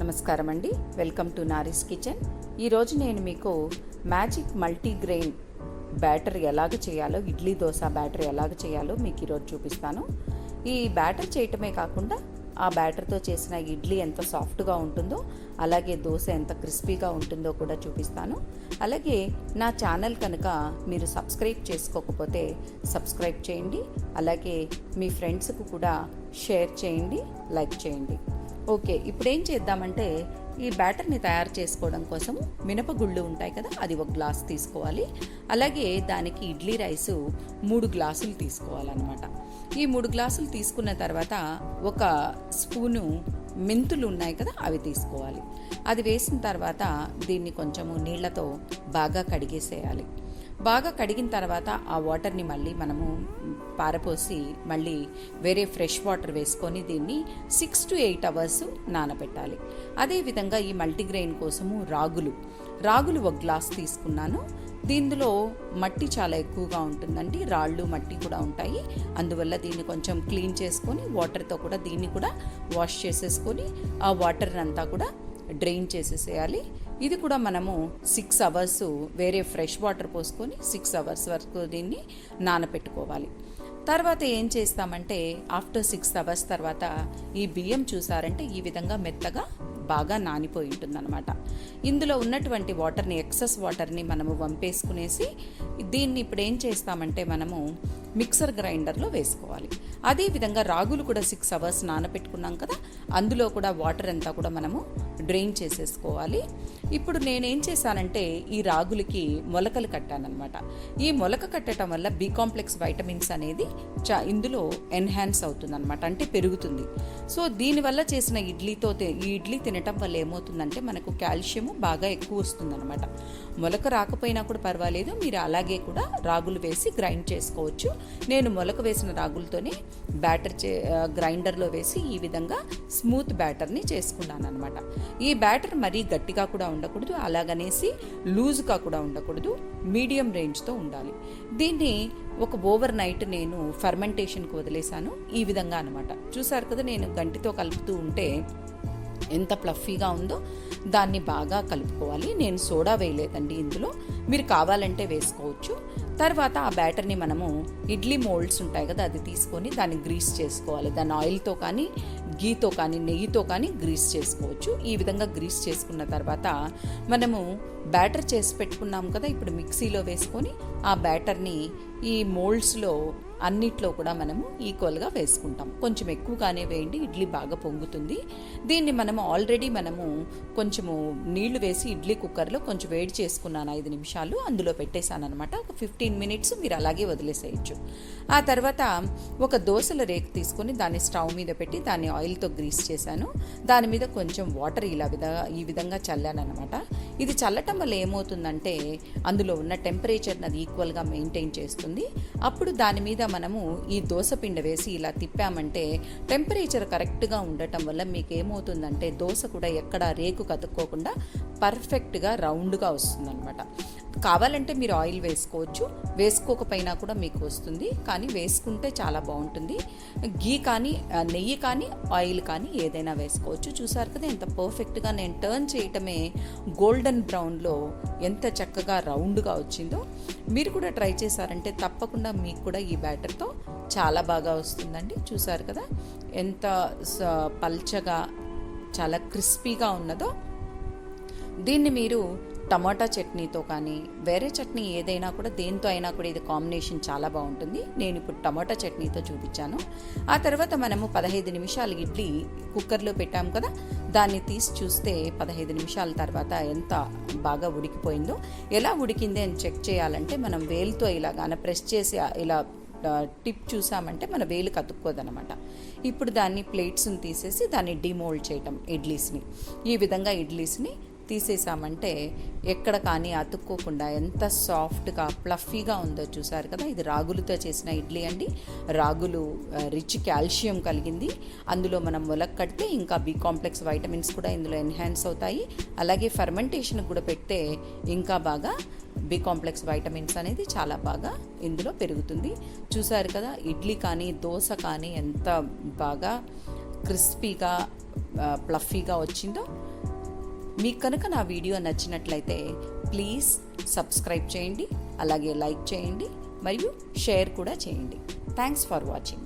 నమస్కారం అండి. Welcome to Nari's kitchen. ఈరోజు నేను మీకు మ్యాజిక్ మల్టీగ్రెయిన్ బ్యాటర్ ఎలాగ చేయాలో, ఇడ్లీ దోశ బ్యాటర్ ఎలాగ చేయాలో మీకు ఈరోజు చూపిస్తాను. ఈ బ్యాటర్ చేయటమే కాకుండా ఆ బ్యాటర్తో చేసిన ఇడ్లీ ఎంత సాఫ్ట్గా ఉంటుందో, అలాగే దోశ ఎంత క్రిస్పీగా ఉంటుందో కూడా చూపిస్తాను. అలాగే నా ఛానల్ కనుక మీరు సబ్స్క్రైబ్ చేసుకోకపోతే సబ్స్క్రైబ్ చేయండి. అలాగే మీ ఫ్రెండ్స్కు కూడా షేర్ చేయండి, లైక్ చేయండి. ఓకే, ఇప్పుడు ఏం చేద్దామంటే ఈ బ్యాటర్ని తయారు చేసుకోవడం కోసం మినపగుళ్ళు ఉంటాయి కదా, అది 1 గ్లాస్ తీసుకోవాలి. అలాగే దానికి ఇడ్లీ రైసు 3 గ్లాసులు తీసుకోవాలన్నమాట. ఈ 3 గ్లాసులు తీసుకున్న తర్వాత 1 స్పూను మెంతులు ఉన్నాయి కదా, అవి తీసుకోవాలి. అది వేసిన తర్వాత దీన్ని కొంచెము నీళ్లతో బాగా కడిగేసేయాలి. బాగా కడిగిన తర్వాత ఆ వాటర్ని మళ్ళీ మనము పారపోసి మళ్ళీ వేరే ఫ్రెష్ వాటర్ వేసుకొని దీన్ని 6 to 8 అవర్స్ నానబెట్టాలి. అదేవిధంగా ఈ మల్టీగ్రెయిన్ కోసము రాగులు 1 గ్లాస్ తీసుకున్నాను. దీనిలో మట్టి చాలా ఎక్కువగా ఉంటుందండి, రాళ్ళు మట్టి కూడా ఉంటాయి. అందువల్ల దీన్ని కొంచెం క్లీన్ చేసుకొని వాటర్తో కూడా దీన్ని కూడా వాష్ చేసేసుకొని ఆ వాటర్ అంతా కూడా డ్రైన్ చేసేసేయాలి. ఇది కూడా మనము 6 అవర్స్ వేరే ఫ్రెష్ వాటర్ పోసుకొని 6 అవర్స్ వరకు దీన్ని నానపెట్టుకోవాలి. తర్వాత ఏం చేస్తామంటే ఆఫ్టర్ 6 అవర్స్ తర్వాత ఈ బియ్యం చూసారంటే ఈ విధంగా మెత్తగా బాగా నానిపోయి ఉంటుందన్నమాట. ఇందులో ఉన్నటువంటి వాటర్ని, ఎక్సెస్ వాటర్ని మనము వంపేసుకునేసి దీన్ని ఇప్పుడు ఏం చేస్తామంటే మనము మిక్సర్ గ్రైండర్లో వేసుకోవాలి. అదేవిధంగా రాగులు కూడా 6 అవర్స్ నానబెట్టుకున్నాం కదా, అందులో కూడా వాటర్ అంతా కూడా మనము డ్రైన్ చేసేసుకోవాలి. ఇప్పుడు నేనేం చేశానంటే ఈ రాగులకి మొలకలు కట్టానమాట. ఈ మొలక కట్టడం వల్ల బి కాంప్లెక్స్ వైటమిన్స్ అనేది ఇందులో ఎన్హాన్స్ అవుతుందన్నమాట, అంటే పెరుగుతుంది. సో దీనివల్ల చేసిన ఈ ఇడ్లీ తినటం వల్ల ఏమవుతుందంటే మనకు కాల్షియము బాగా ఎక్కువ వస్తుందన్నమాట. మొలక రాకపోయినా కూడా పర్వాలేదు, మీరు అలాగే కూడా రాగులు వేసి గ్రైండ్ చేసుకోవచ్చు. నేను మొలక వేసిన రాగులతోనే బ్యాటర్ గ్రైండర్లో వేసి ఈ విధంగా స్మూత్ బ్యాటర్ని చేసుకున్నాను అనమాట. ఈ బ్యాటర్ మరీ గట్టిగా కూడా ఉండకూడదు, అలాగనేసి లూజ్గా కూడా ఉండకూడదు, మీడియం రేంజ్తో ఉండాలి. దీన్ని ఒక ఓవర్ నైట్ నేను ఫర్మెంటేషన్కి వదిలేశాను. ఈ విధంగా అనమాట. చూసారు కదా, నేను గంటితో కలుపుతూ ఉంటే ఎంత ప్లఫీగా ఉందో. దాన్ని బాగా కలుపుకోవాలి. నేను సోడా వేయలేదండి ఇందులో, మీరు కావాలంటే వేసుకోవచ్చు. తర్వాత ఆ బ్యాటర్ని మనము ఇడ్లీ మోల్డ్స్ ఉంటాయి కదా, అది తీసుకొని దాన్ని గ్రీస్ చేసుకోవాలి. దాన్ని ఆయిల్తో కానీ, గీతో కానీ, నెయ్యితో కానీ గ్రీస్ చేసుకోవచ్చు. ఈ విధంగా గ్రీస్ చేసుకున్న తర్వాత మనము బ్యాటర్ చేసి పెట్టుకున్నాం కదా, ఇప్పుడు మిక్సీలో వేసుకొని ఆ బ్యాటర్ని ఈ మోల్డ్స్లో అన్నిట్లో కూడా మనము ఈక్వల్గా వేసుకుంటాం. కొంచెం ఎక్కువగానే వేయండి, ఇడ్లీ బాగా పొంగుతుంది. దీన్ని మనము ఆల్రెడీ కొంచెము నీళ్లు వేసి ఇడ్లీ కుక్కర్లో కొంచెం వేడి చేసుకున్నాను 5 నిమిషాలు, అందులో పెట్టేశాను అనమాట. ఒక 15 మినిట్స్ మీరు అలాగే వదిలేసేయచ్చు. ఆ తర్వాత ఒక దోసల రేకు తీసుకొని దాన్ని స్టవ్ మీద పెట్టి దాన్ని ఆయిల్తో గ్రీస్ చేశాను. దాని మీద కొంచెం వాటర్ ఈ విధంగా చల్లాను అనమాట. ఇది చల్లటం వల్ల ఏమవుతుందంటే అందులో ఉన్న టెంపరేచర్ని అది ఈక్వల్గా మెయింటైన్ చేస్తుంది. అప్పుడు దాని మీద మనము ఈ దోస పిండి వేసి ఇలా తిప్పామంటే టెంపరేచర్ కరెక్ట్గా ఉండటం వల్ల మీకు ఏమవుతుందంటే దోశ కూడా ఎక్కడ రేకు కతుక్కోకుండా పర్ఫెక్ట్గా రౌండ్గా వస్తుందన్నమాట. కావాలంటే మీరు ఆయిల్ వేసుకోవచ్చు, వేసుకోకపోయినా కూడా మీకు వస్తుంది, కానీ వేసుకుంటే చాలా బాగుంటుంది. ఘీ కానీ, నెయ్యి కానీ, ఆయిల్ కానీ ఏదైనా వేసుకోవచ్చు. చూసారు కదా ఎంత పర్ఫెక్ట్గా నేను టర్న్ చేయటమే గోల్డెన్ బ్రౌన్లో ఎంత చక్కగా రౌండ్గా వచ్చిందో. మీరు కూడా ట్రై చేశారంటే తప్పకుండా మీకు కూడా ఈ బ్యాటర్తో చాలా బాగా వస్తుందండి. చూసారు కదా ఎంత పల్చగా చాలా క్రిస్పీగా ఉన్నదో. దీన్ని మీరు టమాటా చట్నీతో కానీ, వేరే చట్నీ ఏదైనా కూడా దేంతో అయినా కూడా ఇది కాంబినేషన్ చాలా బాగుంటుంది. నేను ఇప్పుడు టమాటా చట్నీతో చూపించాను. ఆ తర్వాత మనము 15 నిమిషాలు ఇడ్లీ కుక్కర్లో పెట్టాం కదా, దాన్ని తీసి చూస్తే 15 నిమిషాల తర్వాత ఎంత బాగా ఉడికిపోయిందో. ఎలా ఉడికింది అని చెక్ చేయాలంటే మనం వేలుతో ఇలాగాన ప్రెస్ చేసి ఇలా టిప్ చూసామంటే మన వేలు కతుక్కోదనమాట. ఇప్పుడు దాన్ని ప్లేట్స్ని తీసేసి దాన్ని డిమోల్డ్ చేయటం, ఇడ్లీస్ని ఈ విధంగా ఇడ్లీస్ని తీసేసామంటే ఎక్కడ కానీ అతుక్కోకుండా ఎంత సాఫ్ట్గా ప్లఫీగా ఉందో. చూసారు కదా, ఇది రాగులతో చేసిన ఇడ్లీ అండి. రాగులు రిచ్ కాల్షియం కలిగింది. అందులో మనం మొలక కడితే ఇంకా బి కాంప్లెక్స్ వైటమిన్స్ కూడా ఇందులో ఎన్హాన్స్ అవుతాయి. అలాగే ఫర్మెంటేషన్ కూడా పెడితే ఇంకా బాగా బి కాంప్లెక్స్ వైటమిన్స్ అనేది చాలా బాగా ఇందులో పెరుగుతుంది. చూసారు కదా, ఇడ్లీ కానీ దోశ కానీ ఎంత బాగా క్రిస్పీగా ప్లఫీగా వచ్చిందో. మీకు కనుక నా వీడియో నచ్చినట్లయితే ప్లీజ్ సబ్స్క్రైబ్ చేయండి, అలాగే లైక్ చేయండి మరియు షేర్ కూడా చేయండి. Thanks for watching.